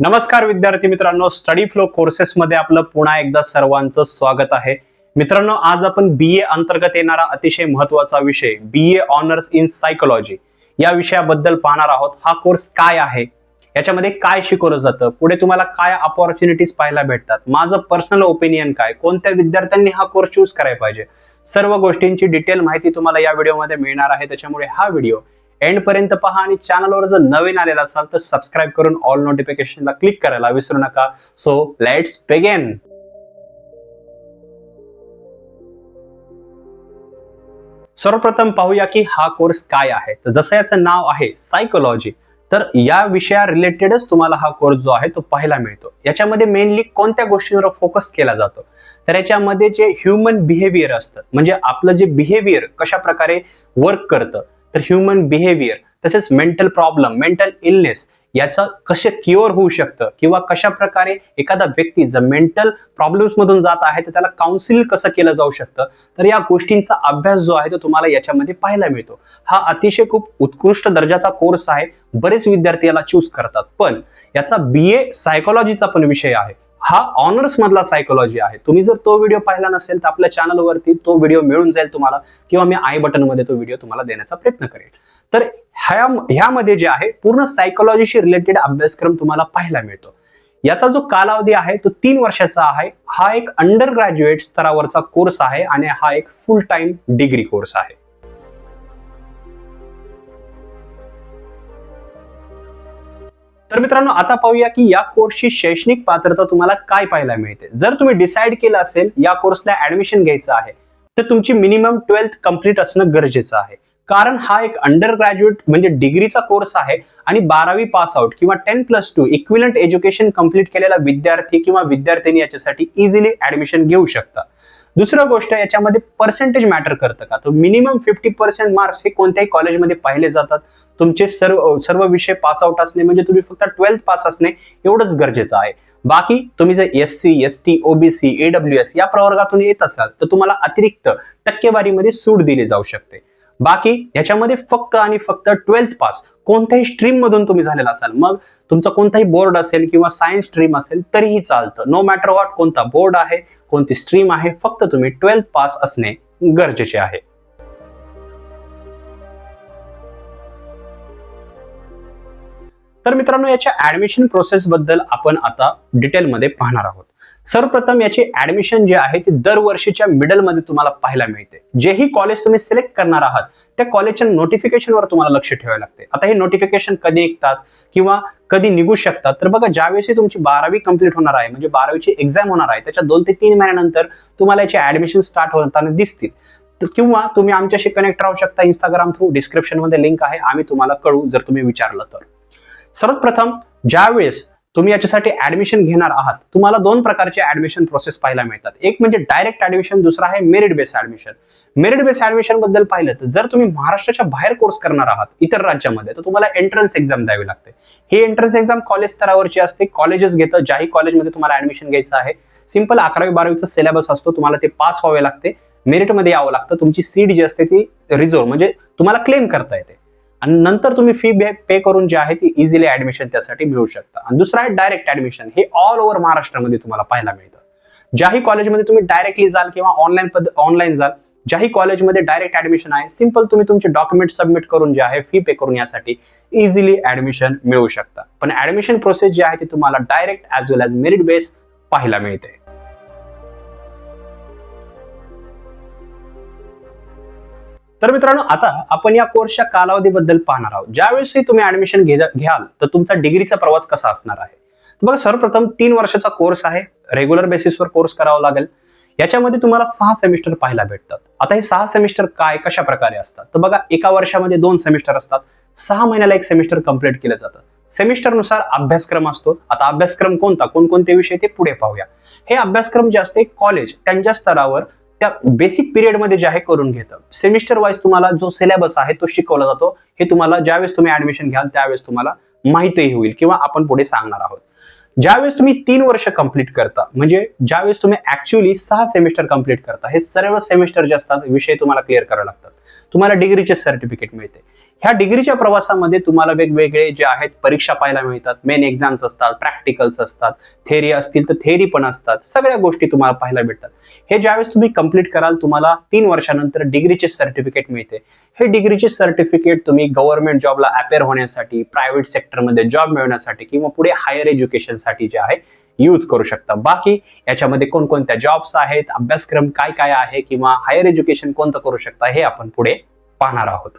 नमस्कार विद्यार्थी मित्रांनो, स्टडी फ्लो कोर्सेस मध्ये आपलं पुन्हा एकदा सर्वांचं स्वागत आहे. मित्रांनो, आज आपण बीए अंतर्गत येणारा अतिशय महत्त्वाचा विषय बीए ऑनर्स इन सायकोलॉजी या विषयाबद्दल पाहणार आहोत. हा कोर्स काय आहे, याच्यामध्ये काय शिकवलं जातं, पुढे तुम्हाला काय अपॉर्च्युनिटीज पाहायला भेटतात, माझं पर्सनल ओपिनियन काय, कोणत्या विद्यार्थ्यांनी हा कोर्स चूज करायला पाहिजे, सर्व गोष्टींची डिटेल माहिती तुम्हाला या व्हिडिओमध्ये मिळणार आहे. त्याच्यामुळे हा व्हिडिओ एंड पर्यंत पहा आणि चॅनलवर जर नवीन आलेला असाल तर सबस्क्राइब करून ऑल नोटिफिकेशनला क्लिक करायला विसरू नका. So let's begin. सर्वप्रथम पाहूया की हा कोर्स काय आहे. तर जसं याचं नाव आहे सायकोलॉजी, तर या विषया रिलेटेडच तुम्हाला हा कोर्स जो आहे तो पाहायला मिळतो. याच्यामध्ये मेनली कोणत्या गोष्टींवर फोकस केला जातो, तर याच्यामध्ये जे ह्युमन बिहेवियर असतं, म्हणजे आपलं जे बिहेवियर कशा प्रकारे वर्क करतं, तर ह्युमन बिहेवियर तसेच मेंटल प्रॉब्लेम, मेंटल इलनेस याचं कसे क्युअर होऊ शकतं, किंवा कशा प्रकारे एखादा व्यक्ती जर मेंटल प्रॉब्लेम्स मधून जात आहे तर त्याला काउन्सिल कसं केलं जाऊ शकतं, तर या गोष्टींचा अभ्यास जो आहे तो तुम्हाला याच्यामध्ये पाहायला मिळतो. हा अतिशय खूप उत्कृष्ट दर्जाचा कोर्स आहे. बरेच विद्यार्थी याला चूज करतात, पण याचा बीए सायकोलॉजीचा पण विषय आहे. हा ऑनर्स मधला सायकोलॉजी आहे. तुम्ही जर तो व्हिडिओ पाहिला नसेल तर आपल्या चॅनलवरती तो व्हिडिओ मिळून जाईल तुम्हाला, किंवा मी आय बटन मध्ये तो व्हिडिओ तुम्हाला देण्याचा प्रयत्न करेल. तर ह्यामध्ये जे आहे पूर्ण सायकोलॉजीशी रिलेटेड अभ्यासक्रम तुम्हाला पाहायला मिळतो. याचा जो कालावधी आहे तो 3 वर्षाचा आहे. हा एक अंडर ग्रॅज्युएट स्तरावरचा कोर्स आहे आणि हा एक फुल टाइम डिग्री कोर्स आहे. तर मित्रांनो, आता पाहूया की या कोर्सची शैक्षणिक पात्रता तुम्हाला काय पाहायला मिळते. जर तुम्ही डिसाईड केलं असेल या कोर्सला ऍडमिशन घ्यायचं आहे, तर तुमची मिनिमम 12th कंप्लीट असणं गरजेचं आहे. कारण हा एक अंडर ग्रॅज्युएट म्हणजे डिग्रीचा कोर्स आहे आणि 12वी पास आउट किंवा 10+2 इक्विलंट एज्युकेशन कंप्लीट केलेला विद्यार्थी किंवा विद्यार्थिनी याच्यासाठी इझिली ऍडमिशन घेऊ शकता. दुसरं गोष्ट, याच्यामध्ये पर्सेंटेज मॅटर करतं का, तर मिनिमम 50% मार्क्स हे कोणत्याही कॉलेजमध्ये पाहिले जातात. तुमचे सर्व विषय पास आउट असणे म्हणजे तुम्ही फक्त 12th पास असणे एवढंच गरजेचं आहे. बाकी तुम्ही जर SC, ST, OBC, AWS या प्रवर्गातून येत असाल तर तुम्हाला अतिरिक्त टक्केवारीमध्ये सूट दिली जाऊ शकते. बाकी याच्यामध्ये फक्त आणि फक्त 12th पास कोणत्याही स्ट्रीम मधून तुम्ही झालेला असाल, मग तुमचा कोणताही बोर्ड असेल किंवा सायन्स स्ट्रीम असेल तरीही चालतं. नो मॅटर व्हॉट, कोणता बोर्ड आहे, कोणती स्ट्रीम आहे, फक्त तुम्ही 12th पास असणे गरजेचे आहे. तर मित्रांनो, याच्या ऍडमिशन प्रोसेस बद्दल आपण आता डिटेलमध्ये पाहणार आहोत. सर्वप्रथम याचे ऍडमिशन जे आहे ते दरवर्षीच्या मिडल मध्ये तुम्हाला पाहायला मिळते. जेही कॉलेज तुम्ही सिलेक्ट करणार आहात त्या कॉलेजच्या नोटिफिकेशनवर तुम्हाला लक्ष ठेवावे लागते. आता हे नोटिफिकेशन कधी निघतात किंवा कधी निघू शकतात, तर बघा, ज्यावेळेस तुमची 12वी कंप्लीट होणार आहे, म्हणजे 12वीची एक्झाम होणार आहे, त्याच्या 2 ते 3 महिन्यानंतर तुम्हाला याचे ऍडमिशन स्टार्ट होताना दिसतील. किंवा तुम्ही आमच्याशी कनेक्ट राहू शकता इंस्टाग्राम थ्रू. डिस्क्रिप्शन मध्ये लिंक आहे, आम्ही तुम्हाला कळू जर तुम्ही विचारलं तर. सर्वप्रथम ज्यावेळेस तुम्ही याच्यासाठी ऍडमिशन घेणार आहात, तुम्हाला 2 प्रकारचे ऍडमिशन प्रोसेस पाहायला मिळतात. एक म्हणजे डायरेक्ट ऍडमिशन, दुसरा आहे merit base admission. Merit base admission बद्दल पाहिलं तर जर तुम्ही महाराष्ट्राच्या बाहेर कोर्स करणार आहात इतर राज्यामध्ये, तर तुम्हाला एंट्रन्स एक्झाम द्यावी लागते. ही एंट्रन्स एक्झाम कॉलेज स्तरावरची असते. कॉलेजेस घेतं. ज्याही कॉलेजमध्ये तुम्हाला ऍडमिशन घ्यायचं आहे, सिंपल 11वी-12वीचा सिलेबस असतो, तुम्हाला ते पास व्हावे लागते, मेरिटमध्ये यावं लागतं. तुमची सीट जी असते ती रिझर्व म्हणजे तुम्हाला क्लेम करता येते, आणि नंतर तुम्ही फी पे करून जे आहे ती इझिली ऍडमिशन त्यासाठी मिळू शकता. आणि दुसरा आहे डायरेक्ट ऍडमिशन. हे ऑल ओव्हर महाराष्ट्रामध्ये तुम्हाला पाहायला मिळतं. ज्याही कॉलेजमध्ये तुम्ही डायरेक्टली जाल किंवा ऑनलाईन जाल, ज्याही कॉलेजमध्ये डायरेक्ट ऍडमिशन आहे, सिंपल तुम्ही तुमचे डॉक्युमेंट सबमिट करून जे आहे फी पे करून यासाठी इझिली ऍडमिशन मिळू शकता. पण ऍडमिशन प्रोसेस जी आहे ती तुम्हाला डायरेक्ट ऍज वेल ऍज मेरिट बेस पाहायला मिळते. तर मित्रांनो, आता आपण या कोर्सच्या कालावधीबद्दल पाहणार आहोत. ज्यावेळेस तुम्ही ऍडमिशन घ्याल तर तुमचा डिग्रीचा प्रवास कसा असणार आहे. बघा, सर्वप्रथम 3 वर्षाचा कोर्स आहे. रेग्युलर बेसिसवर कोर्स करावा लागेल. याच्यामध्ये तुम्हाला 6 सेमिस्टर पाहायला भेटतात. आता हे 6 सेमिस्टर काय कशा प्रकारे असतात, तर बघा, एका वर्षामध्ये 2 सेमिस्टर असतात. 6 महिन्याला एक सेमिस्टर कंप्लीट केलं जातं. सेमिस्टरनुसार अभ्यासक्रम असतो. आता अभ्यासक्रम कोणता, कोणकोणते विषय ते पुढे पाहूया. हे अभ्यासक्रम जे असते कॉलेज त्यांच्या स्तरावर त्या बेसिक पिरियड मध्ये जे आहे करून घेतं. सेमिस्टर वाईज तुम्हाला जो सिलेबस आहे तो शिकवला जातो. हे तुम्हाला ज्यावेळेस तुम्ही ऍडमिशन घ्याल त्यावेळेस तुम्हाला माहितीही होईल किंवा आपण पुढे सांगणार आहोत. ज्यावेळेस तुम्ही 3 वर्ष कंप्लीट करता, म्हणजे ज्यावेळेस तुम्ही ऍक्च्युअली 6 सेमिस्टर कंप्लीट करता, हे सर्व सेमिस्टर जे असतात विषय तुम्हाला क्लिअर करावे लागतात. तुम्हाला डिग्रीचे सर्टिफिकेट मिळते. ह्या डिग्रीच्या प्रवासामध्ये तुम्हाला वेगवेगळे जे आहेत परीक्षा पाहायला मिळतात, मेन एक्झाम्स असतात, प्रॅक्टिकल्स असतात, थेअरी असतील तर थेअरी पण असतात, सगळ्या गोष्टी तुम्हाला पाहायला भेटतात. हे ज्यावेळेस तुम्ही कंप्लीट कराल तुम्हाला 3 वर्षानंतर डिग्रीचे सर्टिफिकेट मिळते. हे डिग्रीचे सर्टिफिकेट तुम्ही गव्हर्नमेंट जॉबला अपेअर होण्यासाठी, प्रायव्हेट सेक्टरमध्ये जॉब मिळवण्यासाठी किंवा पुढे हायर एज्युकेशनसाठी जे आहे यूज करू शकता. बाकी याच्यामध्ये कोणकोणत्या जॉब्स आहेत, अभ्यासक्रम काय काय आहे किंवा हायर एज्युकेशन कोणतं करू शकता हे आपण पुढे पाहणार आहोत.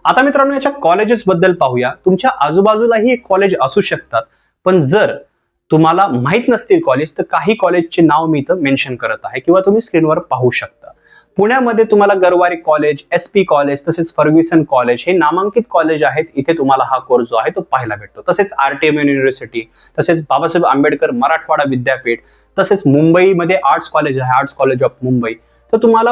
आता मित्रांनो याच्या कॉलेजेस बद्दल पाहूया. तुमच्या आजूबाजूलाही एक कॉलेज असू शकतात, पण जर तुम्हाला माहित नसतील कॉलेज तर काही कॉलेजचे नाव मी इथं मेन्शन करत आहे किंवा तुम्ही स्क्रीनवर पाहू शकता. पुण्यामध्ये तुम्हाला गरवारे कॉलेज, SP कॉलेज, तसेच फर्ग्युसन कॉलेज हे नामांकित कॉलेज आहेत. इथे तुम्हाला हा कोर्स जो आहे तो पाहायला भेटतो. तसेच RTM युनिव्हर्सिटी, तसेच बाबासाहेब आंबेडकर मराठवाडा विद्यापीठ, तसेच मुंबईमध्ये आर्ट्स कॉलेज आहे, आर्ट्स कॉलेज ऑफ मुंबई. तर तुम्हाला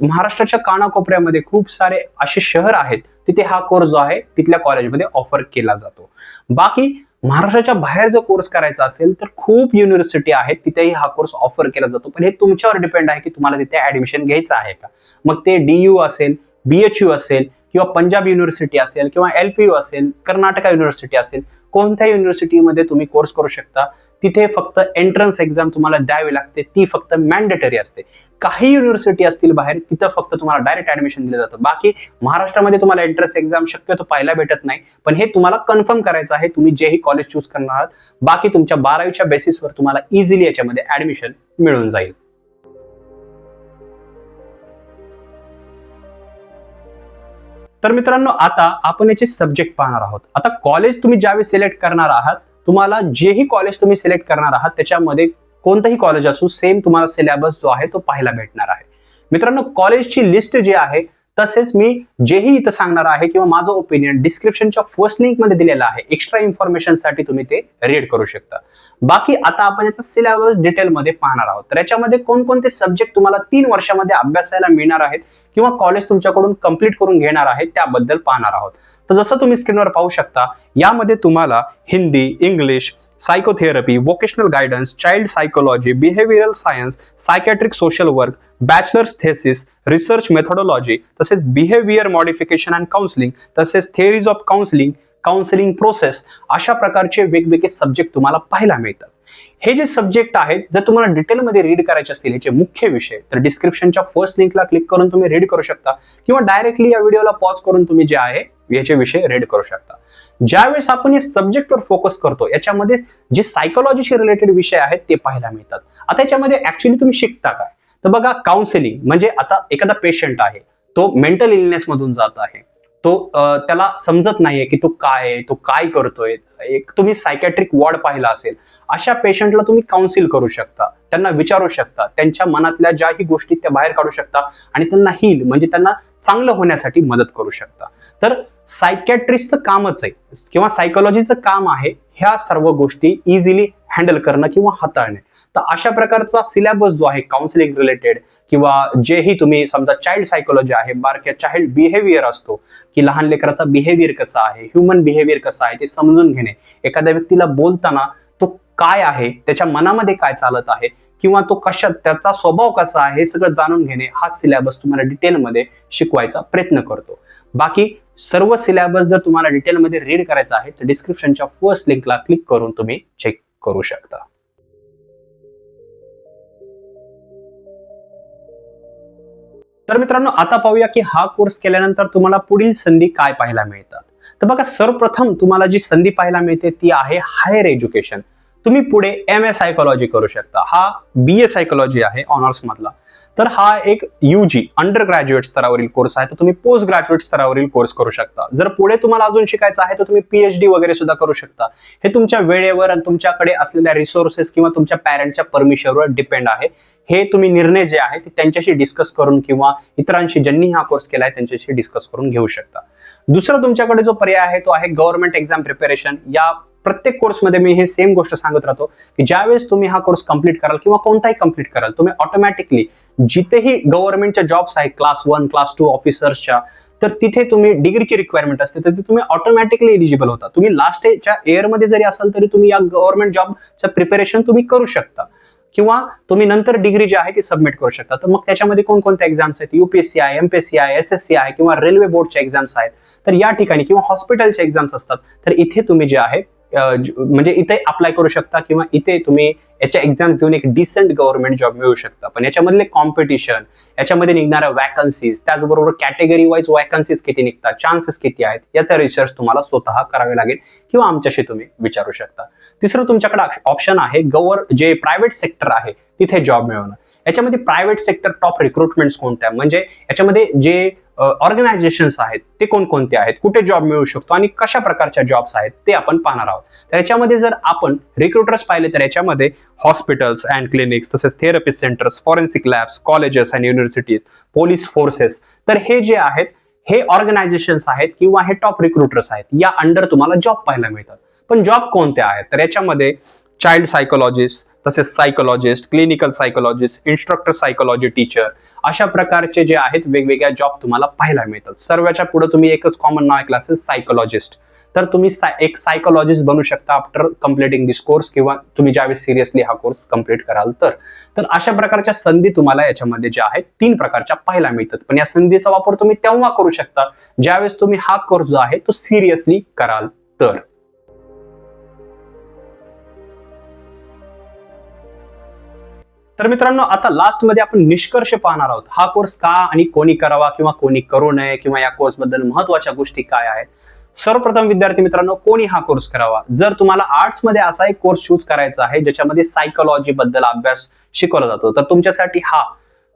महाराष्ट्राच्या कानाकोपऱ्यामध्ये खूप सारे असे शहर आहेत तिथे हा कोर्स जो आहे तिथल्या कॉलेजमध्ये ऑफर केला जातो. बाकी महाराष्ट्राच्या बाहेर जो कोर्स करायचा असेल तर खूप युनिव्हर्सिटी आहेत तिथेही हा कोर्स ऑफर केला जातो. पण हे तुमच्यावर डिपेंड आहे की तुम्हाला तिथे ऍडमिशन घ्यायचं आहे का. मग ते DU असेल, BHU असेल किंवा पंजाब युनिव्हर्सिटी असेल किंवा LPU असेल, कर्नाटका युनिव्हर्सिटी असेल, कोणत्या युनिव्हर्सिटीमध्ये तुम्ही कोर्स करू शकता. तिथे फक्त एंट्रन्स एक्झाम तुम्हाला द्यावी लागते, ती फक्त मॅन्डेटरी असते. काही युनिव्हर्सिटी असतील बाहेर तिथं फक्त तुम्हाला डायरेक्ट ऍडमिशन दिलं जातं. बाकी महाराष्ट्रामध्ये तुम्हाला एंट्रन्स एक्झाम शक्यतो पाहायला भेटत नाही, पण हे तुम्हाला कन्फर्म करायचं आहे तुम्ही जेही कॉलेज चूज करणार आहात. बाकी तुमच्या 12वीच्या बेसिसवर तुम्हाला इझिली याच्यामध्ये ऍडमिशन मिळून जाईल. तर मित्रांनो आता आपण याचे सब्जेक्ट पाहणार आहोत. आता कॉलेज तुम्ही ज्यावेळी सिलेक्ट करणार आहात, तुम्हाला जेही कॉलेज तुम्ही सिलेक्ट करणार आहात त्याच्यामध्ये कोणतंही कॉलेज असू सेम तुम्हाला सिलेबस जो आहे तो पाहायला भेटणार आहे. मित्रांनो कॉलेजची लिस्ट जी आहे तसेच मी जेही इथं सांगणार आहे किंवा माझं ओपिनियन डिस्क्रिप्शनच्या फर्स्ट लिंक मध्ये दिलेलं आहे. एक्स्ट्रा इन्फॉर्मेशन साठी तुम्ही ते रीड करू शकता. बाकी आता आपण याचा सिलेबस डिटेल मध्ये पाहणार आहोत. तर याच्यामध्ये कोणकोणते सब्जेक्ट तुम्हाला 3 वर्षामध्ये अभ्यासायला मिळणार आहेत किंवा कॉलेज तुमच्याकडून कंप्लीट करून घेणार आहे त्याबद्दल पाहणार आहोत. तर जसं तुम्ही स्क्रीनवर पाहू शकता यामध्ये तुम्हाला Hindi, English, psychotherapy, vocational guidance, child psychology, behavioural science, psychiatric social work, bachelors thesis, research methodology, तसेच बिहेवियर मॉडिफिकेशन अँड काउन्सिलिंग, तसेच theories of counselling, counselling process अशा प्रकारचे वेगवेगळे सब्जेक्ट तुम्हाला पाहायला मिळतात. हे जे सब्जेक्ट आहेत जर तुम्हाला डिटेलमध्ये रीड करायचे असतील याचे मुख्य विषय तर डिस्क्रिप्शनच्या फर्स्ट लिंकला क्लिक करून तुम्ही रीड करू शकता किंवा डायरेक्टली या व्हिडिओला पॉज करून तुम्ही जे आहे याचे विषय रीड करू शकता. ज्यावेळेस आपण या सब्जेक्टवर फोकस करतो याच्यामध्ये जे सायकोलॉजीशी रिलेटेड विषय आहेत ते पाहायला मिळतात. आता याच्यामध्ये ऍक्च्युअली तुम्ही शिकता काय तर बघा काउन्सिलिंग म्हणजे आता एखादा पेशंट आहे तो मेंटल इलनेस मधून जात आहे, तो त्याला समजत नाहीये की तो काय आहे, तो काय करतोय. एक तुम्ही सायकॅट्रिक वॉर्ड पाहिला असेल, अशा पेशंटला तुम्ही काउन्सिल करू शकता, त्यांना विचारू शकता, त्यांच्या मनातल्या ज्याही गोष्टी त्या बाहेर काढू शकता आणि त्यांना हील म्हणजे त्यांना चांगलं होण्यासाठी मदत करू शकता. तर सायकॅट्रिस्टचं कामच आहे किंवा सायकोलॉजीचं काम आहे ह्या सर्व गोष्टी इझिली हँडल करणं किंवा हाताळणे. तर अशा प्रकारचा सिलेबस जो आहे काउन्सिलिंग रिलेटेड किंवा जेही तुम्ही समजा चाइल्ड सायकोलॉजी आहे, बारक्या चाइल्ड बिहेवियर असतो की लहान लेकराचा बिहेवियर कसा आहे, ह्युमन बिहेवियर कसा आहे ते समजून घेणे, एखाद्या व्यक्तीला बोलताना तो काय आहे, त्याच्या मनामध्ये काय चालत आहे किंवा तो कशा त्याचा स्वभाव कसा आहे हे सगळं जाणून घेणे हा सिलेबस तुम्हाला डिटेलमध्ये शिकवायचा प्रयत्न करतो. बाकी सर्व सिलेबस जर तुम्हाला डिटेलमध्ये रीड करायचा आहे तर डिस्क्रिप्शनच्या फर्स्ट लिंकला क्लिक करून तुम्ही चेक करू शकता. तर मित्रांनो आता पाहूया की हा कोर्स केल्यानंतर तुम्हाला पुढील संधी काय पाहायला मिळतात. तर बघा सर्वप्रथम तुम्हाला जी संधी पाहायला मिळते ती आहे हायर एज्युकेशन. तुम्ही पुढे MA सायकोलॉजी करू शकता. हा BA सायकोलॉजी आहे ऑनर्स मधला. तर हा एक UG अंडर ग्रॅज्युएट स्तरावरील कोर्स आहे. तर तुम्ही पोस्ट ग्रॅज्युएट स्तरावरील कोर्स करू शकता. जर पुढे तुम्हाला अजून शिकायचं आहे तर तुम्ही PhD वगैरे सुद्धा करू शकता. हे तुमच्या वेळेवर आणि तुमच्याकडे असलेल्या रिसोर्सेस किंवा तुमच्या पॅरेंटच्या परमिशनवर डिपेंड आहे. हे तुम्ही निर्णय जे आहे ते त्यांच्याशी डिस्कस करून किंवा इतरांशी ज्यांनी हा कोर्स केलाय त्यांच्याशी डिस्कस करून घेऊ शकता. दुसरा तुमच्याकडे जो पर्याय आहे तो आहे गव्हर्नमेंट एक्झाम प्रिपरेशन. या प्रत्येक कोर्समध्ये मी हे सेम गोष्ट सांगत राहतो की ज्यावेळेस तुम्ही हा कोर्स कंप्लीट कराल किंवा कोणताही कंप्लीट कराल तुम्ही ऑटोमॅटिकली जिथेही गव्हर्नमेंटच्या जॉब्स आहेत क्लास 1 क्लास 2 ऑफिसर्सच्या तर तिथे तुम्ही डिग्रीची रिक्वायरमेंट असते तर तुम्ही ऑटोमॅटिकली एलिजिबल होता. तुम्ही लास्ट च्या इयर मध्ये जरी असाल तरी तुम्ही या गव्हर्नमेंट जॉबचं प्रिपरेशन तुम्ही करू शकता. किंवा तुम्ही नंतर डिग्री जी आहे ती सबमिट करू शकता. तर मग त्याच्यामध्ये कोणकोणत्या एक्झाम्स आहेत, UPSC आहे, MPSC आहे, SSC आहे किंवा रेल्वे बोर्डच्या एक्झाम्स आहेत. तर या ठिकाणी किंवा हॉस्पिटलच्या एक्झाम्स असतात, तर इथे तुम्ही जे आहे म्हणजे इथे अप्लाय करू शकता किंवा इथे तुम्ही याच्या एक्झाम्स देऊन एक डिसेंट गव्हर्नमेंट जॉब मिळू शकता. पण याच्यामधले कॉम्पिटिशन, याच्यामध्ये निघणाऱ्या वॅकन्सीज, त्याचबरोबर कॅटेगरी वाईज वॅकन्सीज किती निघतात, चान्सेस किती आहेत, याचा रिसर्च तुम्हाला स्वतः करावे लागेल किंवा आमच्याशी तुम्ही विचारू शकता. तिसरं तुमच्याकडे ऑप्शन आहे जे प्रायव्हेट सेक्टर आहे तिथे जॉब मिळवणं. याच्यामध्ये प्रायव्हेट सेक्टर टॉप रिक्रुटमेंट्स कोणत्या, म्हणजे याच्यामध्ये जे ऑर्गनायझेशन्स आहेत ते कोणकोणते आहेत, कुठे जॉब मिळू शकतो आणि कशा प्रकारच्या जॉब्स आहेत ते आपण पाहणार आहोत. तर याच्यामध्ये जर आपण रिक्रुटर्स पाहिले तर याच्यामध्ये हॉस्पिटल्स अँड क्लिनिक्स, तसेच therapy centres, forensic labs, colleges and universities, police forces, तर हे जे आहेत हे ऑर्गनायझेशन्स आहेत किंवा हे टॉप रिक्रुटर्स आहेत, या अंडर तुम्हाला जॉब पाहायला मिळतात. पण जॉब कोणत्या आहेत, तर याच्यामध्ये चाइल्ड सायकोलॉजिस्ट, तसेच psychologist, clinical psychologist, instructor psychology teacher, अशा प्रकारचे जे आहेत वेगवेगळ्या जॉब तुम्हाला पाहायला मिळतात. सर्वांच्या पुढे तुम्ही एकच कॉमन नाव ऐकलं असेल, सायकोलॉजिस्ट. तर तुम्ही एक सायकोलॉजिस्ट बनू शकता आफ्टर कम्प्लिटिंग दिस कोर्स, किंवा तुम्ही ज्यावेळेस सिरियसली हा कोर्स कम्प्लीट कराल तर अशा प्रकारच्या संधी तुम्हाला याच्यामध्ये ज्या आहेत 3 प्रकारच्या पाहायला मिळतात. पण या संधीचा वापर तुम्ही तेव्हा करू शकता ज्यावेळेस तुम्ही हा कोर्स जो आहे तो सिरियसली कराल तर. तर मित्रांनो, आता लास्ट मध्ये आपण निष्कर्ष पाहणार आहोत. हा कोर्स का आणि कोणी करावा किंवा कोणी करू नये, किंवा या कोर्स बद्दल महत्त्वाच्या गोष्टी काय आहेत. सर्वप्रथम विद्यार्थी मित्रांनो, कोणी हा कोर्स करावा. जर तुम्हाला आर्ट्स मध्ये असा एक कोर्स चूज करायचा आहे ज्याच्यामध्ये सायकोलॉजी बद्दल अभ्यास शिकवला जातो, तर तुमच्यासाठी हा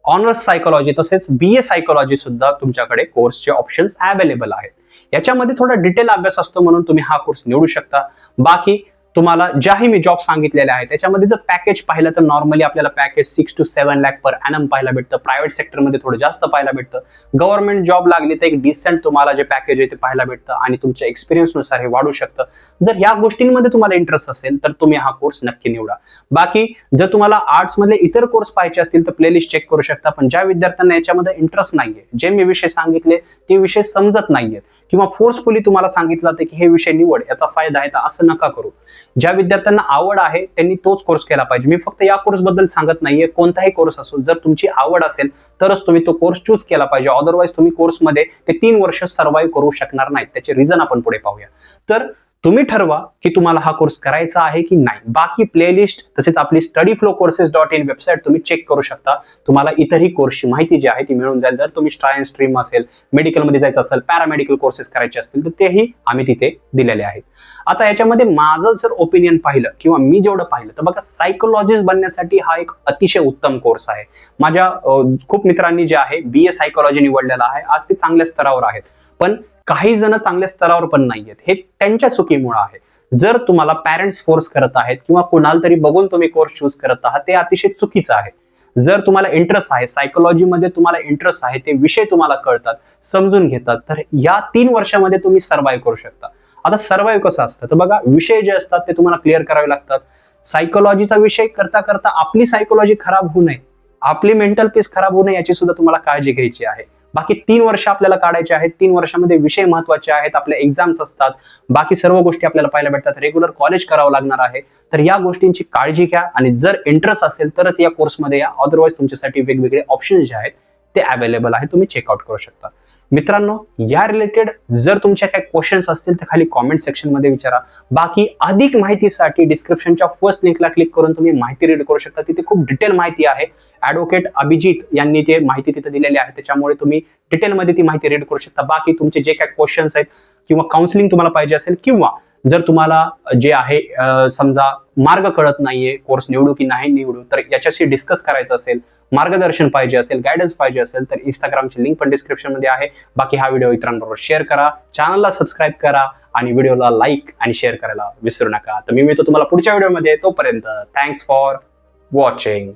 ऑनर्स सायकोलॉजी तसेच BA सायकोलॉजी सुद्धा तुमच्याकडे कोर्सचे ऑप्शन्स अवेलेबल आहेत. याच्यामध्ये थोडा डिटेल अभ्यास असतो म्हणून तुम्ही हा कोर्स निवडू शकता. बाकी तुम्हाला ज्याही मी जॉब सांगितलेले आहेत त्याच्यामध्ये जर पॅकेज पाहिलं तर नॉर्मली आपल्याला package 6 to 7 lakh per annum पाहायला भेटतं. प्रायव्हेट सेक्टरमध्ये थोडं जास्त पाहायला भेटतं. गव्हर्नमेंट जॉब लागली तर एक डिसेंट तुम्हाला जे पॅकेज आहे ते पाहायला भेटतं आणि तुमच्या एक्सपिरियन्सनुसार हे वाढू शकतं. जर या गोष्टींमध्ये तुम्हाला इंटरेस्ट असेल तर तुम्ही हा कोर्स नक्की निवडा. बाकी जर तुम्हाला आर्ट्स मधले इतर कोर्स पाहिजे असतील तर प्लेलिस्ट चेक करू शकता. पण ज्या विद्यार्थ्यांना याच्यामध्ये इंटरेस्ट नाहीये, जे मी विषय सांगितले ते विषय समजत नाहीयेत किंवा फोर्सफुली तुम्हाला सांगितलं जातं की हे विषय निवड, याचा फायदा आहे, तर असं नका करू. ज्या विद्यार्थ्यांना आवड आहे त्यांनी तोच कोर्स केला पाहिजे. मी फक्त या कोर्स बद्दल सांगत नाहीये, कोणताही कोर्स असो, जर तुमची आवड असेल तरच तुम्ही तो कोर्स चूज केला पाहिजे. अदरवाईज तुम्ही कोर्समध्ये ते 3 वर्ष सर्व्हाइव्ह करू शकणार नाहीत. त्याचे रिझन आपण पुढे पाहूया. तर तुम्ही ठरवा की तुम्हाला हा कोर्स करायचा आहे की नाही. बाकी प्लेलिस्ट तसेच आपली studyflowcourses.in वेबसाईट तुम्ही चेक करू शकता. तुम्हाला इतरही कोर्सची माहिती जी आहे ती मिळून जाईल. जर तुम्ही सायन्स स्ट्रीम असेल, मेडिकलमध्ये जायचं असेल, पॅरामेडिकल कोर्सेस करायचे असतील तर तेही आम्ही तिथे दिलेले आहेत. आता याच्यामध्ये माझं जर ओपिनियन पाहिलं किंवा मी जेवढं पाहिलं तर बघा, सायकोलॉजिस्ट बनण्यासाठी हा एक अतिशय उत्तम कोर्स आहे. माझ्या खूप मित्रांनी जे आहे BA सायकोलॉजी निवडलेला आहे. आज ते चांगल्या स्तरावर आहेत, पण काही जण चांगल्या स्तरावर पण नाहीयेत. हे त्यांच्या चुकीमुळे आहे. जर तुम्हाला पॅरेंट्स फोर्स करत आहेत किंवा कुणाला तरी बघून तुम्ही कोर्स चूज करत आहात, ते अतिशय चुकीचं आहे. जर तुम्हाला इंटरेस्ट आहे, सायकोलॉजीमध्ये तुम्हाला इंटरेस्ट आहे, ते विषय तुम्हाला कळतात, समजून घेतात, तर या 3 वर्षामध्ये तुम्ही सर्व्हाइव्ह करू शकता. आता सर्व्हाइव्ह कसं असतं तर बघा, विषय जे असतात ते तुम्हाला क्लिअर करावे लागतात. सायकोलॉजीचा विषय करता करता आपली सायकोलॉजी खराब होऊ नये, आपली मेंटल पीस खराब होऊ नये याची सुद्धा तुम्हाला काळजी घ्यायची आहे. बाकी 3 वर्ष आपल्याला काढायचे आहेत. 3 वर्षामध्ये विषय महत्वाचे आहेत, आपले एक्झाम्स असतात, बाकी सर्व गोष्टी आपल्याला पाहायला भेटतात. रेग्युलर कॉलेज करावं लागणार आहे. तर या गोष्टींची काळजी घ्या आणि जर इंटरेस्ट असेल तरच या कोर्समध्ये या. अदरवाईज तुमच्यासाठी वेगवेगळे ऑप्शन्स जे आहेत ते अवेलेबल आहेत, तुम्ही चेकआउट करू शकता. मित्रांनो, या रिलेटेड जर तुमच्या काही क्वेश्चन्स असतील तर खाली कॉमेंट सेक्शन मध्ये विचारा. बाकी अधिक माहितीसाठी डिस्क्रिप्शनच्या फर्स्ट लिंकला क्लिक करून तुम्ही माहिती रीड करू शकता. तिथे खूप डिटेल माहिती आहे. ॲडव्होकेट अभिजित यांनी ते माहिती तिथे दिलेली आहे, त्याच्यामुळे तुम्ही डिटेलमध्ये ती माहिती रीड करू शकता. बाकी तुमचे जे काही क्वेश्चन्स आहेत किंवा काउन्सिलिंग तुम्हाला पाहिजे असेल, किंवा जर तुम्हाला जे आहे समजा मार्ग कळत नाहीये, कोर्स निवडू की नाही निवडू, तर याच्याशी डिस्कस करायचं असेल, मार्गदर्शन पाहिजे असेल, गायडन्स पाहिजे असेल, तर इंस्टाग्रामची लिंक पण डिस्क्रिप्शन मध्ये आहे. बाकी हा व्हिडिओ इतरांबरोबर शेअर करा, चॅनलला सबस्क्राईब करा आणि व्हिडिओला लाईक आणि शेअर करायला विसरू नका. तर मी मिळतो तुम्हाला पुढच्या व्हिडिओमध्ये. तोपर्यंत थँक्स फॉर वॉचिंग.